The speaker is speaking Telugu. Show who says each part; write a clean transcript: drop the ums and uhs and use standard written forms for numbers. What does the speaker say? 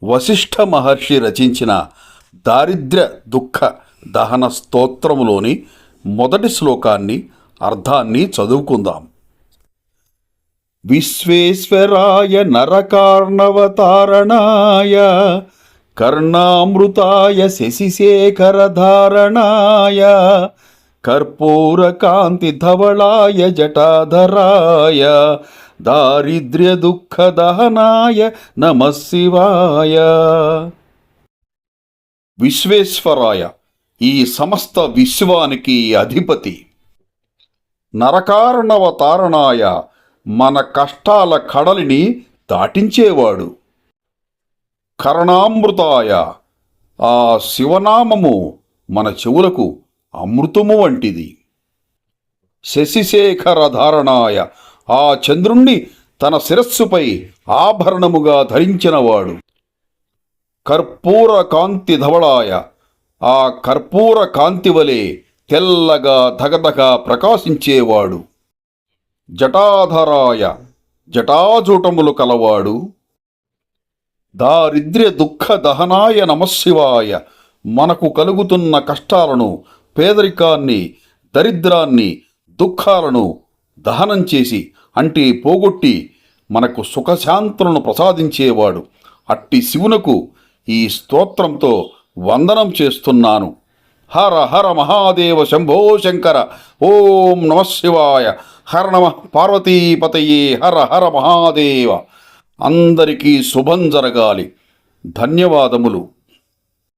Speaker 1: వశిష్ఠ మహర్షి రచించిన దారిద్ర్య దుఃఖ దహన స్తోత్రములోని మొదటి శ్లోకాన్ని అర్థాన్ని చదువుకుందాం. విశ్వేశ్వరాయ నరకార్ణవతారణాయ కర్ణామృతాయ శశిశేఖరధారణాయ కర్పూరకాంతి ధవళాయ జటాధరాయ దారిద్ర్య దుఃఖ దహనాయ నమః శివాయ. విశ్వేశ్వరాయ, ఈ సమస్త విశ్వానికి అధిపతి. నరకార్ణవతారణాయ, మన కష్టాల కడలిని దాటించేవాడు. కర్ణామృతాయ, ఆ శివనామము మన చెవులకు అమృతము వంటిది. శశిశేఖరధారణాయ, ఆ చంద్రుణ్ణి తన శిరస్సుపై ఆభరణముగా ధరించినవాడు. కర్పూర కాంతి ధవళాయ, ఆ కర్పూర కాంతి వలె తెల్లగా ధగధగ ప్రకాశించేవాడు. జటాధరాయ, జటాజూటములు కలవాడు. దారిద్ర్య దుఃఖ దహనాయ నమఃశివాయ, మనకు కలుగుతున్న కష్టాలను, పేదరికాన్ని, దరిద్రాన్ని, దుఃఖాలను దహనం చేసి అంటే పోగొట్టి మనకు సుఖశాంతులను ప్రసాదించేవాడు. అట్టి శివునకు ఈ స్తోత్రంతో వందనం చేస్తున్నాను. హర హర మహాదేవ శంభో శంకర. ఓం నమః శివాయ. హర నమః పార్వతీపతయే. హర హర మహాదేవ. అందరికీ శుభం జరగాలి. ధన్యవాదములు.